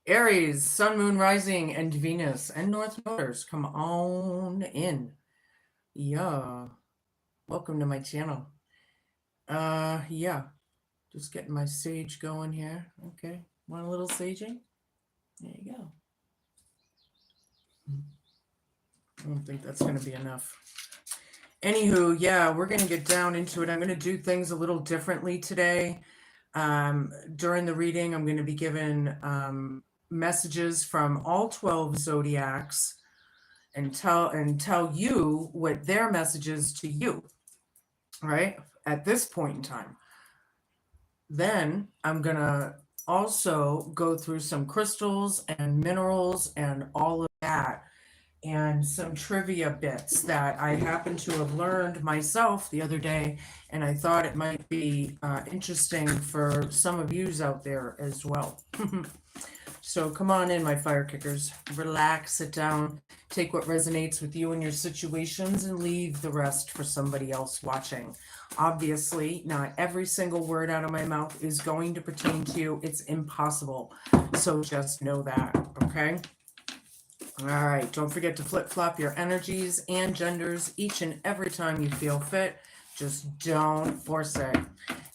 Aries, Sun, Moon, Rising, and Venus, and North Noders, come on in. Yeah, welcome to my channel. Yeah, just getting my sage going here. Okay, want a little saging? There you go. I don't think that's going to be enough. Anywho, yeah, we're going to get down into it. I'm going to do things a little differently today. During the reading, I'm going to be given messages from all 12 zodiacs and tell you what their message is to you, right? At this point in time. Then I'm going to also go through some crystals and minerals and all of that and some trivia bits that I happened to have learned myself the other day, and I thought it might be interesting for some of yous out there as well. So come on in, my fire kickers. Relax, sit down, take what resonates with you and your situations, and leave the rest for somebody else watching. Obviously, not every single word out of my mouth is going to pertain to you. It's impossible. So just know that, okay? All right, don't forget to flip-flop your energies and genders each and every time you feel fit. Just don't force it.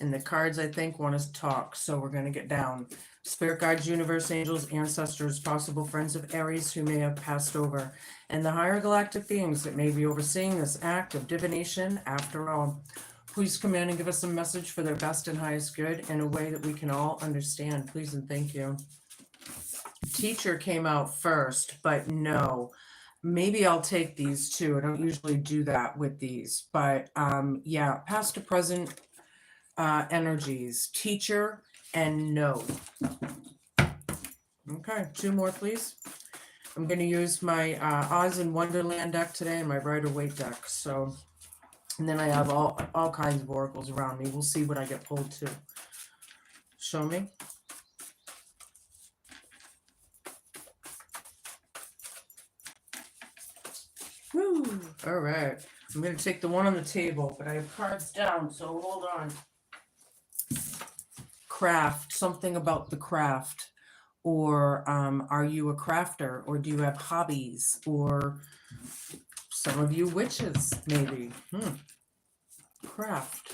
And the cards, I think, want us to talk, so we're going to get down. Spirit guides, universe, angels, ancestors, possible friends of Aries who may have passed over, and the higher galactic beings that may be overseeing this act of divination after all. Please come in and give us a message for their best and highest good in a way that we can all understand. Please and thank you. Teacher came out first, but no. Maybe I'll take these two. I don't usually do that with these, but yeah, past to present energies, teacher and no. Okay, two more, please. I'm going to use my Oz and Wonderland deck today and my Rider-Waite deck. So, and then I have all kinds of oracles around me. We'll see what I get pulled to. Show me. Woo! All right. I'm going to take the one on the table, but I have cards down, so hold on. Craft, something about the craft. Or are you a crafter? Or do you have hobbies? Or some of you witches, maybe. Craft.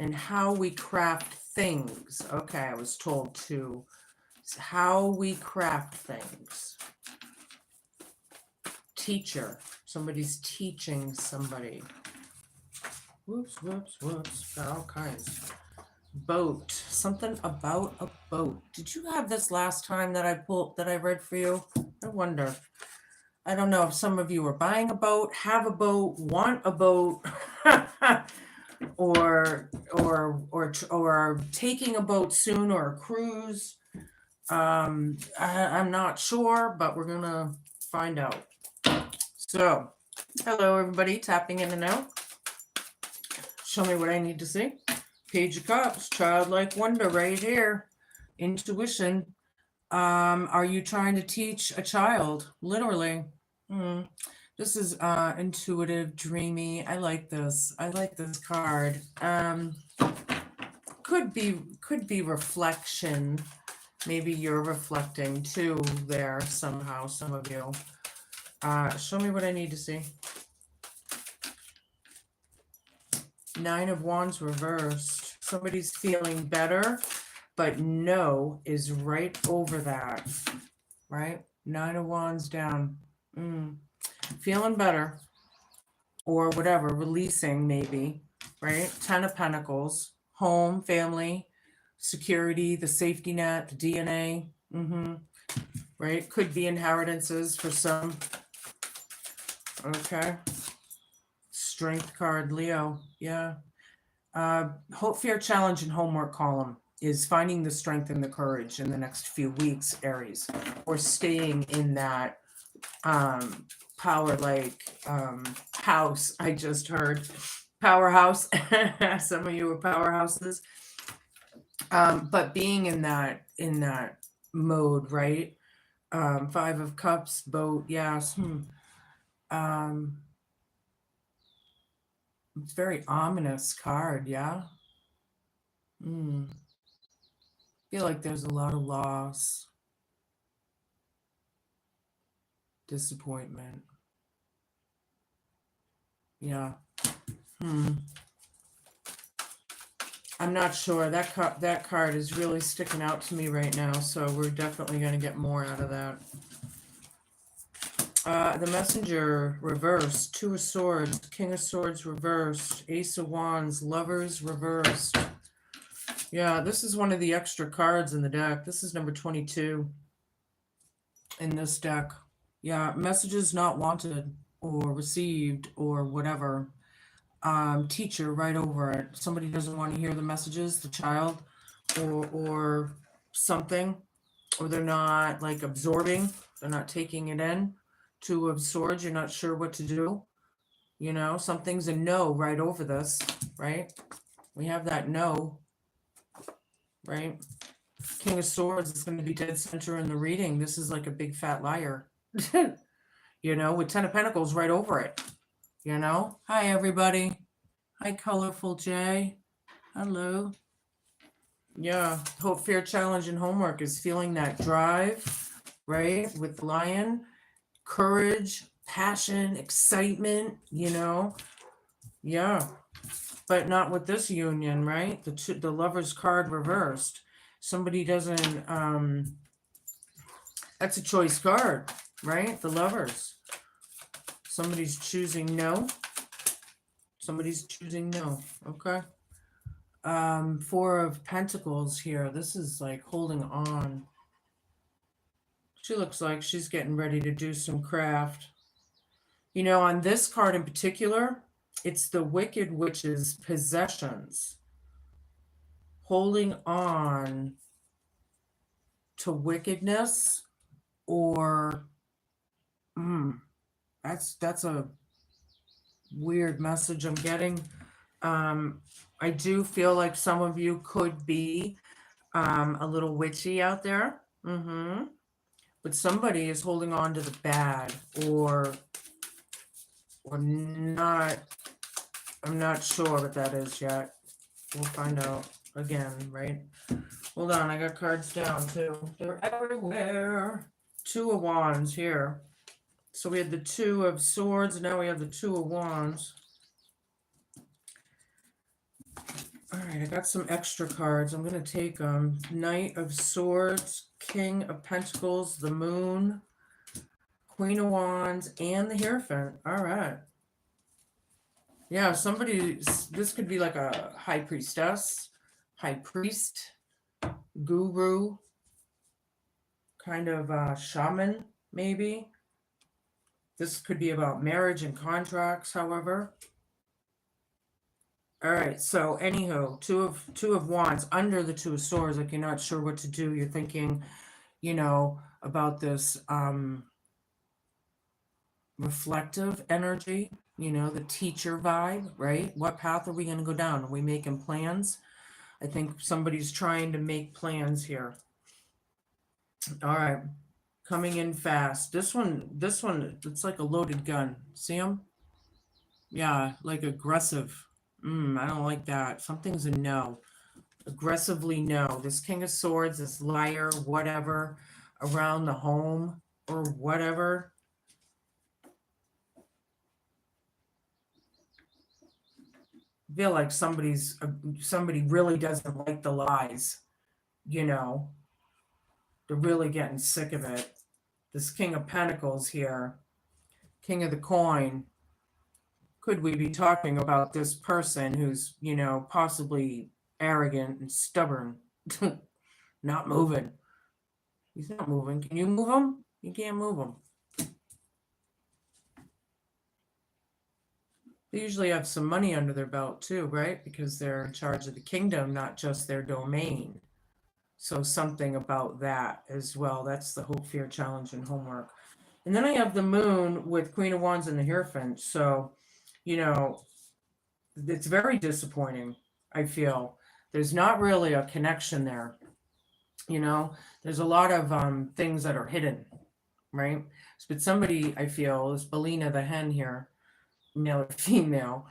And how we craft things. Okay, I was told to. It's how we craft things. Teacher. Somebody's teaching somebody. Whoops, whoops, whoops. Got all kinds. Boat. Something about a boat. Did you have this last time that I read for you? I wonder. I don't know if some of you are buying a boat, have a boat, want a boat, or taking a boat soon, or a cruise. I'm not sure, but we're gonna find out. So, hello everybody, tapping in and out. Show me what I need to see. Page of Cups, childlike wonder right here. Intuition. Are you trying to teach a child? Literally. This is intuitive, dreamy. I like this. I like this card. Could be reflection. Maybe you're reflecting too there somehow, some of you. Show me what I need to see. Nine of Wands reversed. Somebody's feeling better, but no is right over that, right? Nine of Wands down. Feeling better, or whatever, releasing maybe, right? 10 of Pentacles, home, family, security, the safety net, the DNA, right? Could be inheritances for some. Okay. Strength card, Leo, yeah. Hope, fear, challenge, and homework column is finding the strength and the courage in the next few weeks, Aries, or staying in that power house. I just heard powerhouse. Some of you are powerhouses, but being in that mode, right? Five of Cups, boat, yes. It's very ominous card, yeah. Feel like there's a lot of loss. Disappointment. Yeah. I'm not sure. That card is really sticking out to me right now, so we're definitely going to get more out of that. The Messenger reversed, Two of Swords, King of Swords reversed, Ace of Wands, Lovers reversed. Yeah, this is one of the extra cards in the deck. This is number 22 in this deck. Yeah, messages not wanted or received or whatever. Teacher right over it. Somebody doesn't want to hear the messages, the child, or something, or they're not like absorbing, they're not taking it in. Two of Swords, you're not sure what to do. You know, something's a no right over this, right? We have that no, right? King of Swords is going to be dead center in the reading. This is like a big fat liar, you know, with Ten of Pentacles right over it, you know? Hi, everybody. Hi, Colorful Jay. Hello. Yeah, Hope, Fear, Challenge, and Homework is feeling that drive, right? With Lion, courage, passion, excitement, you know? Yeah, but not with this union, right? The Lover's card reversed. Somebody doesn't, that's a choice card, right? The Lovers. Somebody's choosing no. Somebody's choosing no, okay? Four of Pentacles here. This is like holding on. She looks like she's getting ready to do some craft. You know, on this card in particular, it's the Wicked Witch's possessions. Holding on to wickedness, or that's a weird message I'm getting. I do feel like some of you could be a little witchy out there. But somebody is holding on to the bad, or not. I'm not sure what that is yet. We'll find out again, right? Hold on, I got cards down too. They're everywhere. Two of Wands here. So we had the Two of Swords, now we have the Two of Wands. All right, I got some extra cards. I'm going to take Knight of Swords, King of Pentacles, the Moon, Queen of Wands, and the Hierophant. All right. Yeah, this could be like a high priestess, high priest, guru, kind of shaman, maybe. This could be about marriage and contracts, however. All right, so anywho, two of Wands under the Two of Swords. Like you're not sure what to do. You're thinking, you know, about this reflective energy, you know, the teacher vibe, right? What path are we going to go down? Are we making plans? I think somebody's trying to make plans here. All right, coming in fast. This one, it's like a loaded gun. See him? Yeah, like aggressive. I don't like that. Something's a no. Aggressively no. This King of Swords, this liar, whatever, around the home or whatever. I feel like somebody really doesn't like the lies, you know. They're really getting sick of it. This King of Pentacles here, King of the Coin. Could we be talking about this person who's, you know, possibly arrogant and stubborn, not moving? He's not moving. Can you move him? You can't move him. They usually have some money under their belt too, right? Because they're in charge of the kingdom, not just their domain. So something about that as well. That's the Hope, Fear, Challenge, and Homework. And then I have the Moon with Queen of Wands and the Hierophant. So, you know, it's very disappointing, I feel. There's not really a connection there. You know, there's a lot of things that are hidden, right? But somebody, I feel, is Belina the hen here, male or female,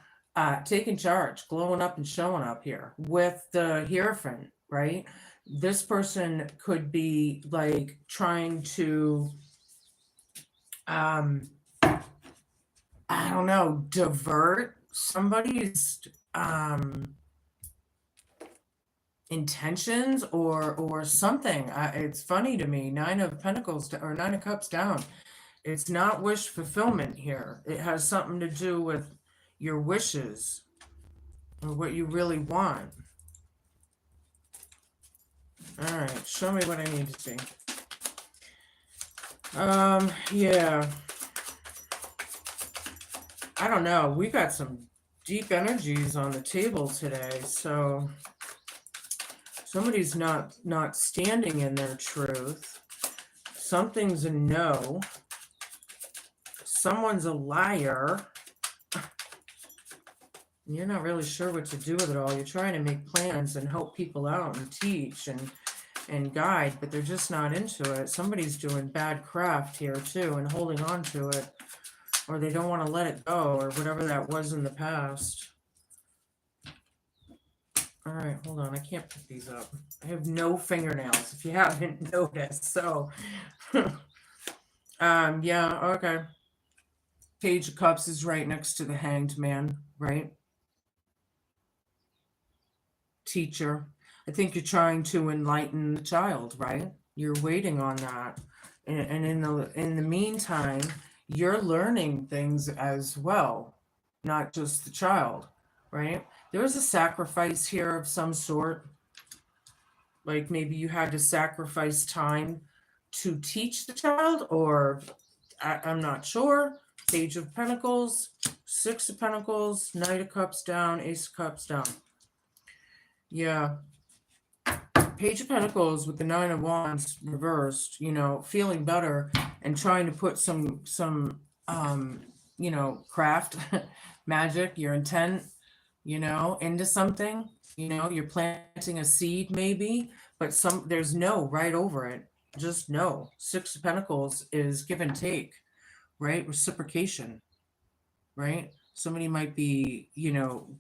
taking charge, glowing up and showing up here with the Hierophant, right? This person could be like trying to um, I don't know, divert somebody's intentions or something. It's funny to me. Nine of Pentacles or Nine of Cups down. It's not wish fulfillment here. It has something to do with your wishes or what you really want. All right, show me what I need to see. Yeah. I don't know. We got some deep energies on the table today, so somebody's not standing in their truth. Something's a no. Someone's a liar. You're not really sure what to do with it all. You're trying to make plans and help people out and teach and guide, but they're just not into it. Somebody's doing bad craft here too and holding on to it, or they don't want to let it go, or whatever that was in the past. All right, hold on. I can't pick these up. I have no fingernails, if you haven't noticed. So, yeah, okay. Page of Cups is right next to the Hanged Man, right? Teacher. I think you're trying to enlighten the child, right? You're waiting on that. And in the meantime, you're learning things as well, not just the child, right? There's a sacrifice here of some sort. Like maybe you had to sacrifice time to teach the child, or I'm not sure. Page of Pentacles, Six of Pentacles, Knight of Cups down, Ace of Cups down. Yeah. Page of Pentacles with the Nine of Wands reversed, you know, feeling better and trying to put some you know, craft, magic, your intent, you know, into something. You know, you're planting a seed maybe, but there's no right over it. Just no. Six of Pentacles is give and take, right? Reciprocation, right? Somebody might be, you know,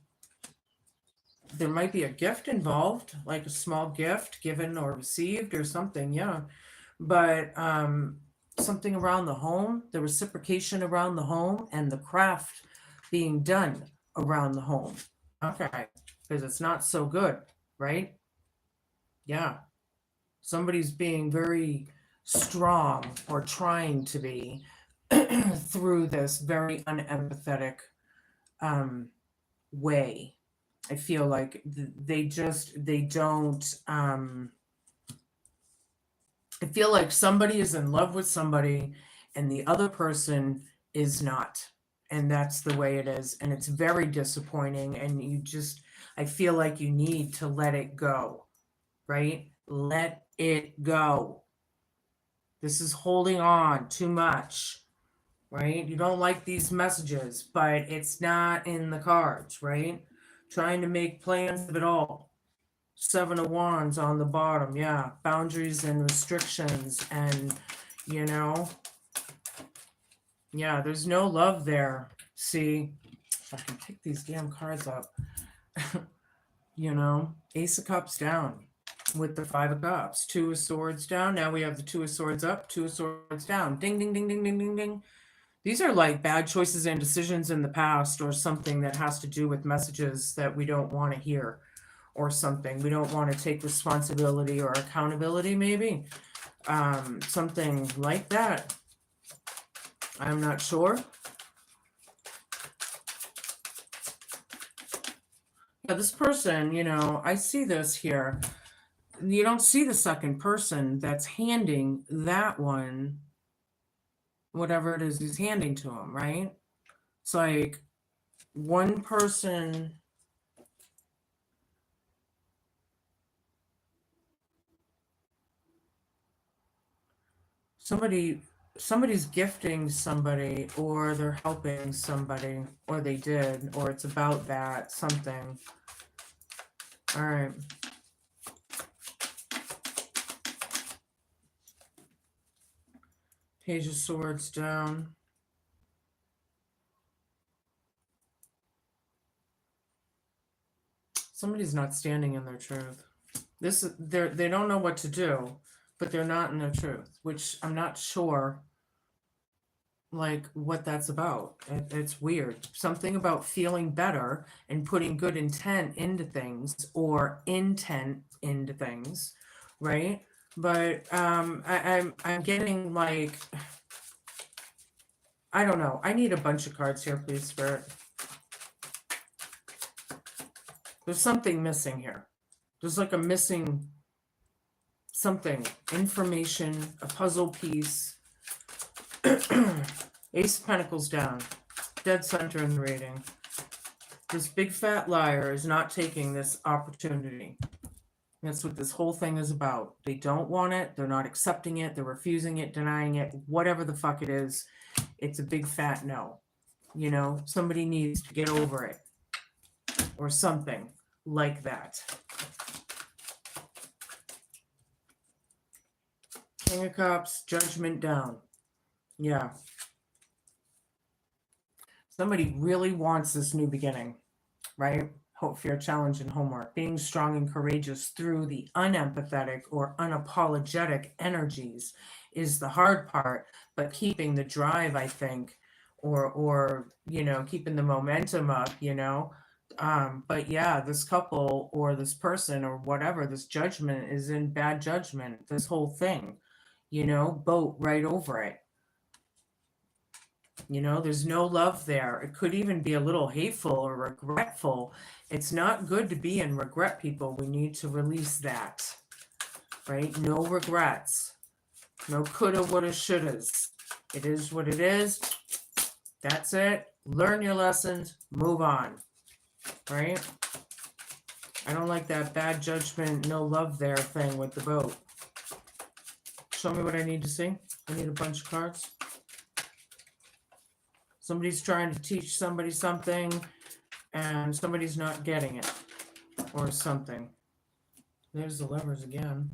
there might be a gift involved, like a small gift given or received or something, yeah. But something around the home, the reciprocation around the home, and the craft being done around the home. Okay, because it's not so good, right? Yeah. Somebody's being very strong or trying to be through this very unempathetic way. I feel like they don't I feel like somebody is in love with somebody and the other person is not. And that's the way it is. And it's very disappointing. And I feel like you need to let it go, right? Let it go. This is holding on too much, right? You don't like these messages, but it's not in the cards, right? Trying to make plans of it all. Seven of Wands on the bottom, yeah. Boundaries and restrictions, and you know, yeah, there's no love there. See, if I can pick these damn cards up, you know, Ace of Cups down with the Five of Cups, Two of Swords down. Now we have the Two of Swords up, Two of Swords down. Ding, ding, ding, ding, ding, ding, ding. These are like bad choices and decisions in the past, or something that has to do with messages that we don't want to hear, or something. We don't want to take responsibility or accountability, maybe. Something like that. I'm not sure. Yeah, this person, you know, I see this here. You don't see the second person that's handing that one whatever it is he's handing to him, right? It's like one person. Somebody's gifting somebody, or they're helping somebody, or they did, or it's about that something. All right. Page of Swords down. Somebody's not standing in their truth. They don't know what to do, but they're not in their truth, which I'm not sure like what that's about. It's weird. Something about feeling better and putting good intent into things or intent into things, right? But I'm getting like, I don't know. I need a bunch of cards here, please, Spirit. There's something missing here. There's like a missing something, information, a puzzle piece. Ace of Pentacles down, dead center in the reading. This big fat liar is not taking this opportunity. That's what this whole thing is about. They don't want it. They're not accepting it. They're refusing it, denying it, whatever the fuck it is. It's a big fat no. You know, somebody needs to get over it or something like that. King of Cups, Judgment down. Yeah. Somebody really wants this new beginning, right? Hope, fear, challenge, and homework. Being strong and courageous through the unempathetic or unapologetic energies is the hard part, but keeping the drive, I think, or you know, keeping the momentum up, you know. But yeah, this couple or this person or whatever, this judgment is in bad judgment. This whole thing, you know, boat right over it. You know, there's no love there. It could even be a little hateful or regretful. It's not good to be in regret, people. We need to release that, right? No regrets. No coulda, woulda, shouldas. It is what it is. That's it. Learn your lessons. Move on, right? I don't like that bad judgment, no love there thing with the boat. Show me what I need to see. I need a bunch of cards. Somebody's trying to teach somebody something and somebody's not getting it or something. There's the Lovers again.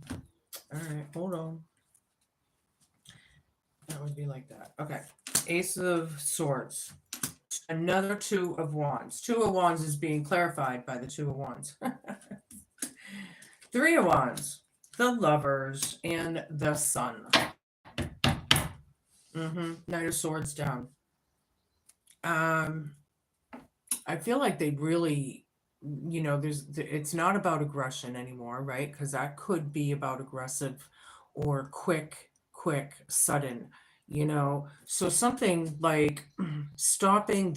All right, hold on. That would be like that. Okay. Ace of Swords. Another Two of Wands. Two of Wands is being clarified by the Two of Wands. Three of Wands. The Lovers and the Sun. Knight of Swords down. I feel like they really, you know, it's not about aggression anymore, right? Because that could be about aggressive or quick, sudden, you know. So something like stopping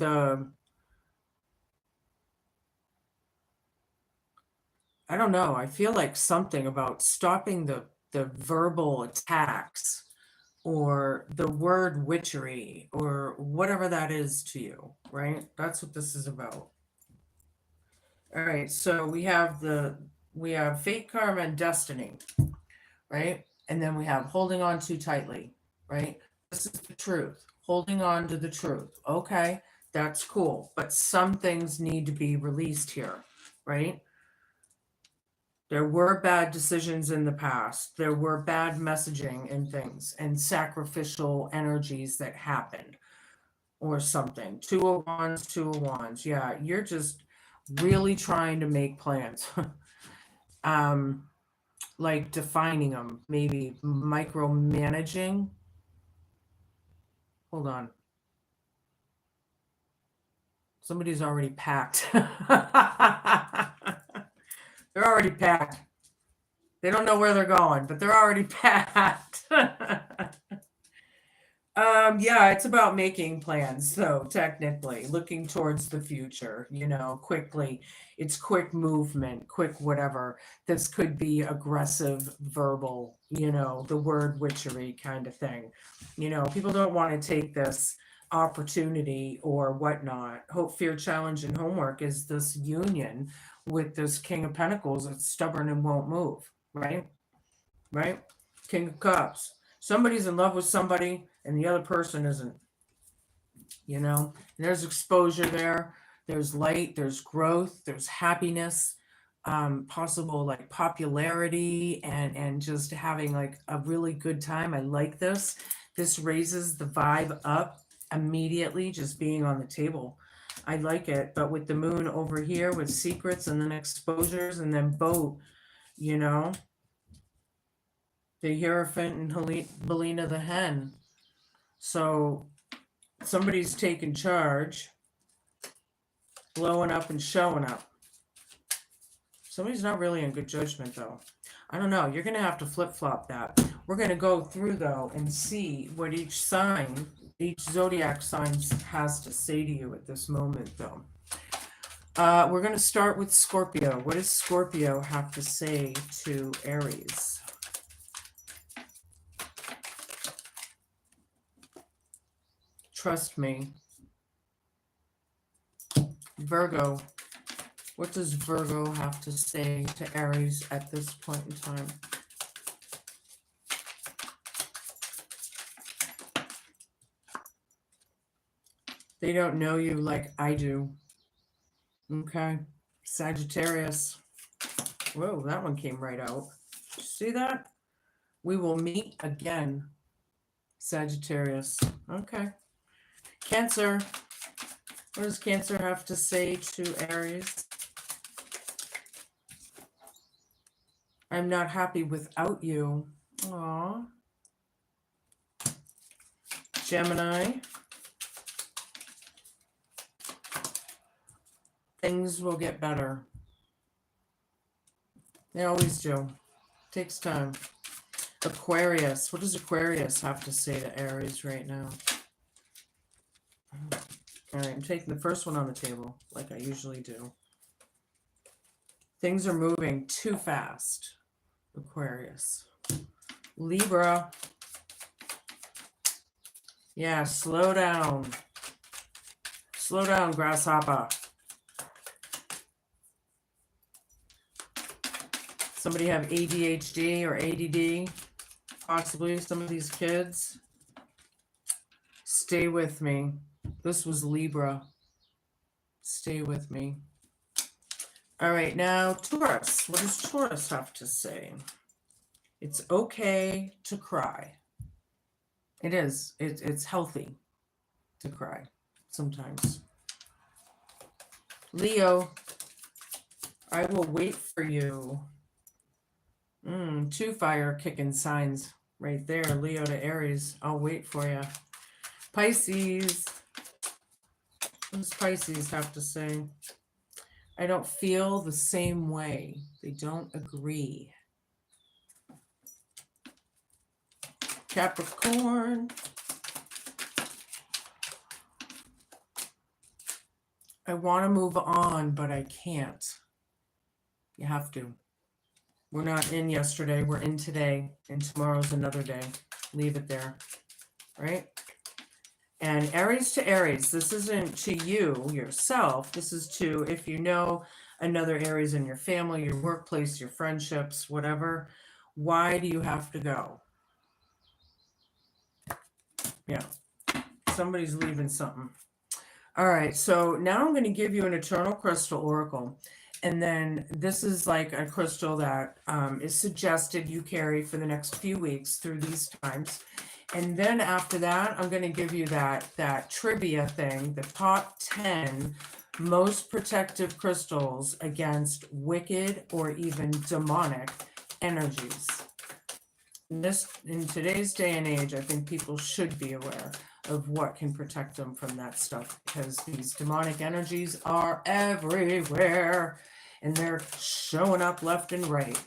I don't know, I feel like something about stopping the verbal attacks or the word witchery or whatever that is to you, right? That's what this is about. All right, so we have fate, karma, and destiny, right? And then we have holding on too tightly, right? This is the truth. Holding on to the truth. Okay, that's cool. But some things need to be released here, right? There were bad decisions in the past. There were bad messaging and things and sacrificial energies that happened or something. Two of Wands, Two of Wands. Yeah, you're just really trying to make plans. Like defining them, maybe micromanaging. Hold on. Somebody's already packed. They're already packed. They don't know where they're going, but they're already packed. Yeah, it's about making plans, so technically looking towards the future, you know, quickly. It's quick movement, quick whatever. This could be aggressive verbal, you know, the word witchery kind of thing. You know, people don't want to take this opportunity or whatnot. Hope, fear, challenge, and homework is this union with this King of Pentacles that's stubborn and won't move, right? Right? King of Cups. Somebody's in love with somebody and the other person isn't. You know, there's exposure there. There's light, there's growth, there's happiness, possible like popularity and just having like a really good time. I like this. This raises the vibe up immediately, just being on the table. I like it. But with the moon over here with secrets and then exposures and then boat, you know, the Hierophant and Helena the hen. So Somebody's taking charge, blowing up and showing up. Somebody's not really in good judgment, though. I don't know. You're going to have to flip-flop that. We're going to go through, though, and see what each sign, each zodiac sign has to say to you at this moment, though. We're going to start with Scorpio. What does Scorpio have to say to Aries? Trust me. Virgo. What does Virgo have to say to Aries at this point in time? They don't know you like I do. Okay. Sagittarius. Whoa, that one came right out. See that? We will meet again. Sagittarius. Okay. Cancer. What does Cancer have to say to Aries? I'm not happy without you. Aww. Gemini. Things will get better. They always do. Takes time. Aquarius. What does Aquarius have to say to Aries right now? All right, I'm taking the first one on the table, like I usually do. Things are moving too fast. Aquarius. Libra. Yeah, slow down. Slow down, grasshopper. Somebody have ADHD or ADD? Possibly some of these kids. Stay with me. This was Libra. Stay with me. All right, now Taurus. What does Taurus have to say? It's okay to cry. It is. It's healthy to cry sometimes. Leo. I will wait for you. Two fire kicking signs right there. Leo to Aries. I'll wait for you. Pisces. What does Pisces have to say? I don't feel the same way. They don't agree. Capricorn. I want to move on, but I can't. You have to. We're not in yesterday. We're in today. And tomorrow's another day. Leave it there. Right? And Aries to Aries. This isn't to you, yourself. This is to, if you know another Aries in your family, your workplace, your friendships, whatever. Why do you have to go? Yeah. Somebody's leaving something. All right. So now I'm going to give you an eternal crystal oracle. And then this is like a crystal that is suggested you carry for the next few weeks through these times. And then after that, I'm going to give you that trivia thing, the top 10 most protective crystals against wicked or even demonic energies. In today's day and age, I think people should be aware of what can protect them from that stuff, because these demonic energies are everywhere and they're showing up left and right.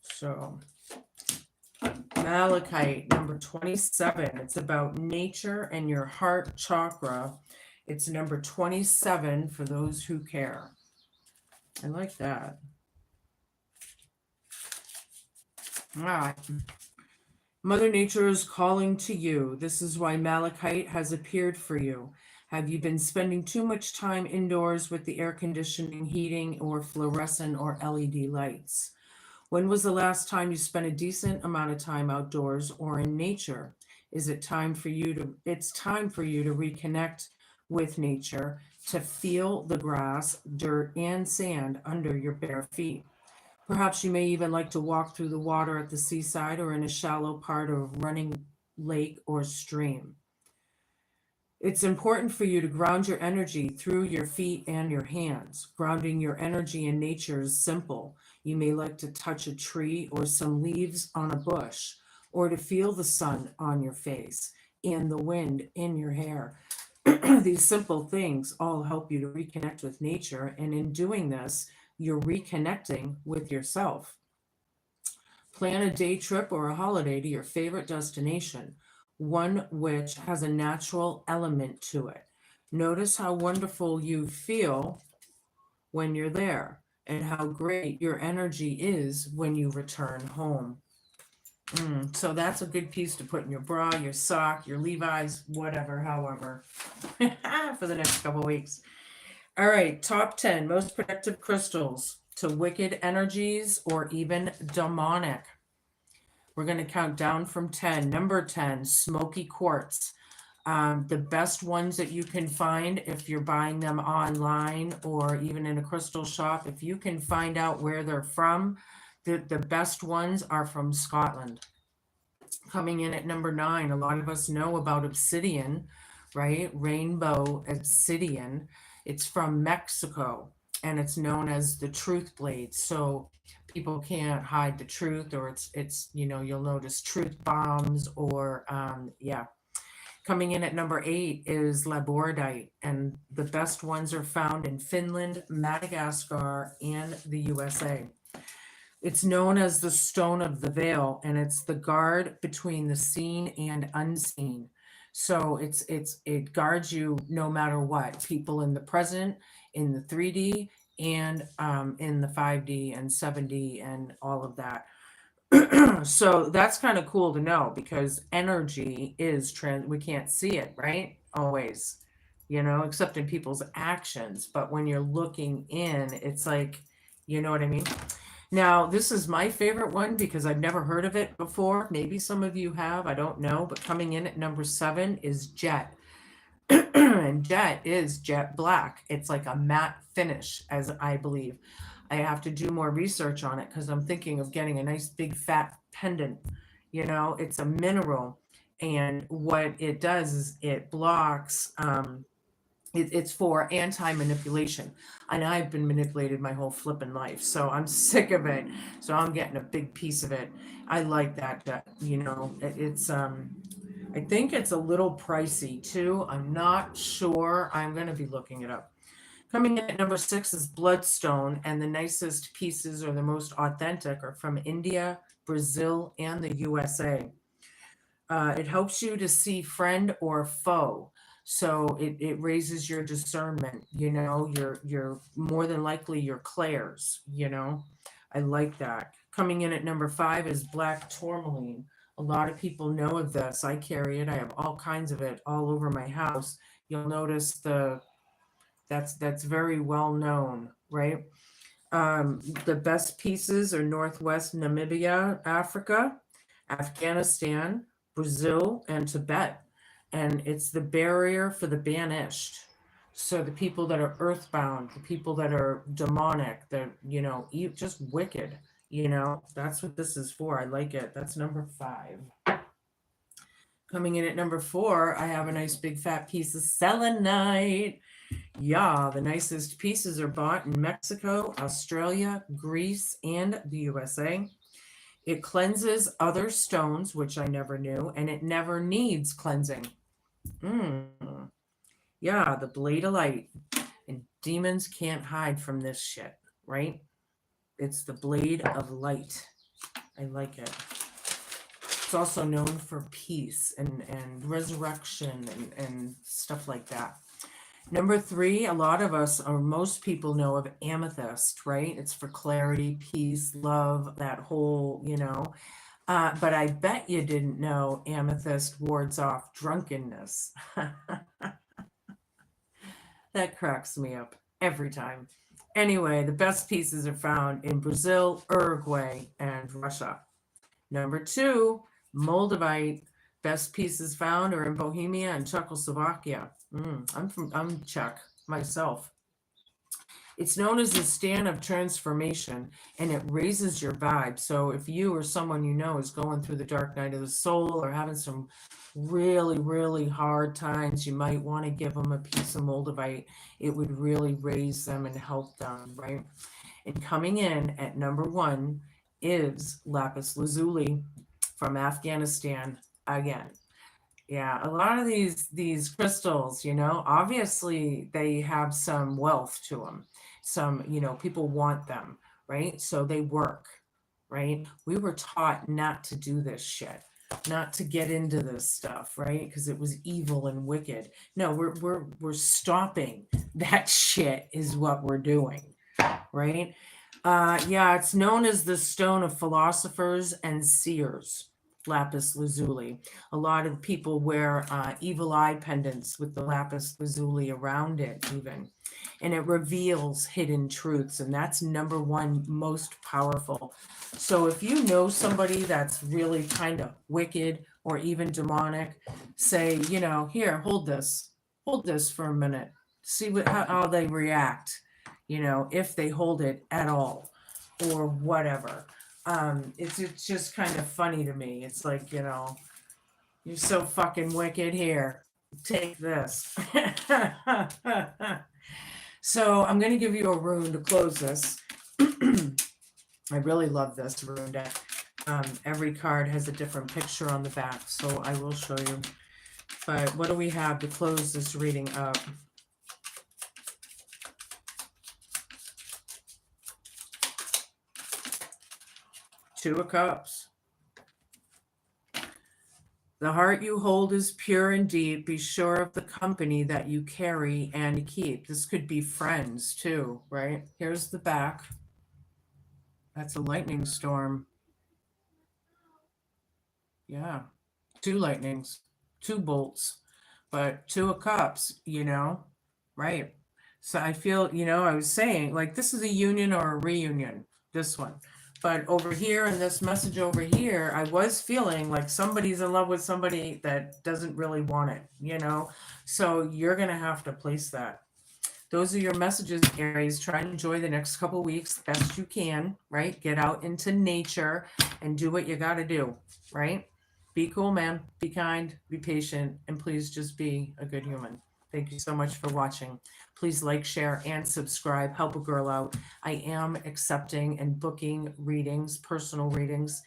So Malachite, number 27. It's about nature and your heart chakra. It's number 27 for those who care. I like that. All right. Mother Nature is calling to you. This is why Malachite has appeared for you. Have you been spending too much time indoors with the air conditioning, heating, or fluorescent or LED lights? When was the last time you spent a decent amount of time outdoors or in nature? Is it time for you to, it's time for you to reconnect with nature, to feel the grass, dirt, and sand under your bare feet. Perhaps you may even like to walk through the water at the seaside or in a shallow part of a running lake or stream. It's important for you to ground your energy through your feet and your hands. Grounding your energy in nature is simple. You may like to touch a tree or some leaves on a bush, or to feel the sun on your face. and the wind in your hair. These simple things all help you to reconnect with nature. And in doing this, you're reconnecting with yourself. Plan a day trip or a holiday to your favorite destination, one which has a natural element to it. Notice how wonderful you feel when you're there and how great your energy is when you return home. So that's a good piece to put in your bra, your sock, your Levi's, whatever, however, for the next couple weeks. All right, top 10 most protective crystals to wicked energies or even demonic. We're going to count down from 10. Number 10, smoky quartz. The best ones that you can find if you're buying them online or even in a crystal shop, if you can find out where they're from, the best ones are from Scotland. Coming in at number 9, a lot of us know about obsidian, right? Rainbow obsidian. It's from Mexico and it's known as the truth blade. So people can't hide the truth, or it's you'll notice truth bombs or yeah. Coming in at number 8 is labradorite, and the best ones are found in Finland, Madagascar, and the USA. It's known as the stone of the veil, and it's the guard between the seen and unseen. So it guards you no matter what. People in the present, in the 3D, and in the 5D and 7D and all of that. So that's kind of cool to know because energy is we can't see it, right? Always, except in people's actions. But when you're looking in, it's like, you know what I mean? Now, this is my favorite one because I've never heard of it before. Maybe some of you have, I don't know. But coming in at number 7 is jet. And jet is jet black. It's like a matte finish, as I believe. I have to do more research on it because I'm thinking of getting a nice big fat pendant. It's a mineral. And what it does is it blocks it's for anti-manipulation, and I've been manipulated my whole flippin' life, so I'm sick of it. So I'm getting a big piece of it. I like that. It's I think it's a little pricey too. I'm not sure. I'm going to be looking it up. Coming in at number 6 is bloodstone, and the nicest pieces or the most authentic are from India, Brazil, and the USA. It helps you to see friend or foe. So it raises your discernment, you're more than likely your clairs. I like that. Coming in at number 5 is black tourmaline. A lot of people know of this. I carry it. I have all kinds of it all over my house. You'll notice that's very well known, right? The best pieces are Northwest Namibia, Africa, Afghanistan, Brazil, and Tibet. And it's the barrier for the banished. So the people that are earthbound, the people that are demonic, that, just wicked, that's what this is for. I like it. That's number 5. Coming in at number 4, I have a nice big fat piece of selenite. Yeah, the nicest pieces are bought in Mexico, Australia, Greece, and the USA. It cleanses other stones, which I never knew, and it never needs cleansing. Yeah, the blade of light. And demons can't hide from this shit, right? It's the blade of light. I like it. It's also known for peace and resurrection and stuff like that. Number 3, a lot of us, or most people know of amethyst, right? It's for clarity, peace, love, that whole, but I bet you didn't know amethyst wards off drunkenness. That cracks me up every time. Anyway, the best pieces are found in Brazil, Uruguay, and Russia. Number 2, moldavite. Best pieces found are in Bohemia and Czechoslovakia. I'm Czech myself. It's known as the stand of transformation, and it raises your vibe. So if you or someone you know is going through the dark night of the soul or having some really, really hard times, you might want to give them a piece of moldavite. It would really raise them and help them, right? And coming in at number 1 is lapis lazuli from Afghanistan again. Yeah, a lot of these crystals, obviously they have some wealth to them. Some, people want them, right? So they work, right? We were taught not to do this shit, not to get into this stuff, right? Because it was evil and wicked. No, we're stopping that shit is what we're doing, right? Yeah, it's known as the stone of philosophers and seers, lapis lazuli. A lot of people wear evil eye pendants with the lapis lazuli around it, even. And it reveals hidden truths, and that's number one most powerful. So if you know somebody that's really kind of wicked or even demonic, say, here, hold this for a minute, see how they react, if they hold it at all or whatever. It's just kind of funny to me. It's like, you're so fucking wicked, here, take this. So I'm going to give you a rune to close this. I really love this rune deck. Every card has a different picture on the back, so I will show you. But what do we have to close this reading up? Two of Cups. The heart you hold is pure and deep. Be sure of the company that you carry and keep. This could be friends too, right? Here's the back. That's a lightning storm. Yeah. Two lightnings, two bolts, but two of cups, right? So I feel, I was saying, like, this is a union or a reunion, this one. But over here in this message over here, I was feeling like somebody's in love with somebody that doesn't really want it. So you're going to have to place that. Those are your messages, Aries. Try and enjoy the next couple weeks best you can, right? Get out into nature and do what you got to do, right? Be cool, man. Be kind, be patient, and please just be a good human. Thank you so much for watching. Please like, share, and subscribe. Help a girl out. I am accepting and booking readings, personal readings.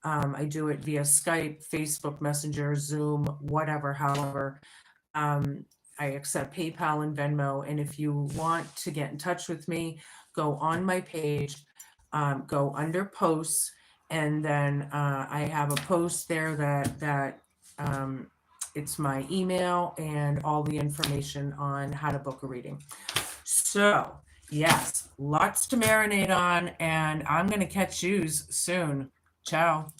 I do it via Skype, Facebook Messenger, Zoom, whatever, however. I accept PayPal and Venmo. And if you want to get in touch with me, go on my page, go under posts, and then I have a post there that it's my email and all the information on how to book a reading. So yes, lots to marinate on, and I'm going to catch yous soon. Ciao.